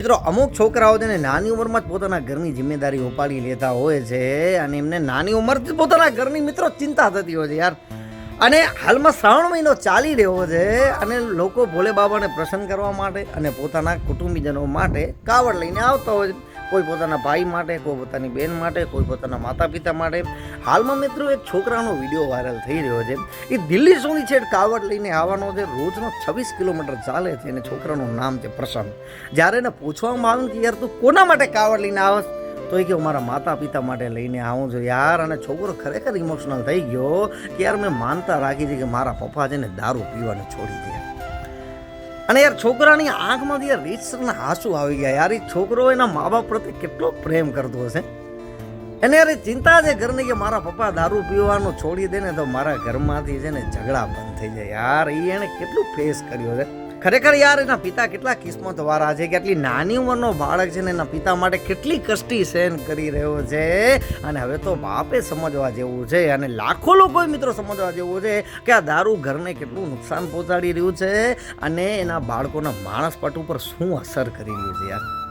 મિત્રો અમુક છોકરાઓ છે ને નાની ઉંમરમાં જ પોતાના ઘરની જિમ્મેદારી ઉપાડી લેતા હોય છે અને એમને નાની ઉંમરથી પોતાના ઘરની મિત્રો ચિંતા થતી હોય છે યાર. અને હાલમાં શ્રાવણ મહિનો ચાલી રહ્યો છે અને લોકો ભોલે બાબાને પ્રસન્ન કરવા માટે અને પોતાના કુટુંબીજનો માટે કાવડ લઈને આવતા હોય છે. કોઈ પોતાના ભાઈ માટે, કોઈ પોતાની બહેન માટે, કોઈ પોતાના માતા પિતા માટે. હાલમાં મિત્રો એક છોકરાનો વિડીયો વાયરલ થઈ રહ્યો છે. એ દિલ્હી સુધી છેક કાવડ લઈને આવવાનો છે. રોજનો 26 કિલોમીટર ચાલે છે અને છોકરાનું નામ છે પ્રસન્ન. જ્યારે એને પૂછવામાં આવ્યું કે યાર તું કોના માટે કાવડ લઈને આવસ, તો એ કે મારા માતા પિતા માટે લઈને આવું છું યાર. અને છોકરો ખરેખર ઇમોશનલ થઈ ગયો કે યાર મેં માનતા રાખી છે કે મારા પપ્પા છે ને દારૂ પીવાને છોડી દે. અને યાર છોકરાની આંખમાંથી યાર રીતસરના આંસુ આવી ગયા યાર. એ છોકરો એના મા બાપ પ્રત્યે કેટલો પ્રેમ કરતો હશે. એને યાર ચિંતા છે ઘરની કે મારા પપ્પા દારૂ પીવાનું છોડી દે ને તો મારા ઘરમાંથી છે ને ઝઘડા બંધ થઈ જાય યાર. એ એને કેટલું ફેસ કર્યો છે. ખરેખર યાર એના પિતા કેટલા કિસ્મત વાળા છે કે આટલી નાની ઉંમરનો બાળક છે ને એના પિતા માટે કેટલી કષ્ટી સહન કરી રહ્યો છે. અને હવે તો બાપે સમજવા જેવું છે અને લાખો લોકો મિત્રો સમજવા જેવું છે કે આ દારૂ ઘરને કેટલું નુકસાન પહોંચાડી રહ્યું છે અને એના બાળકોના માણસપટ ઉપર શું અસર કરી રહ્યું છે યાર.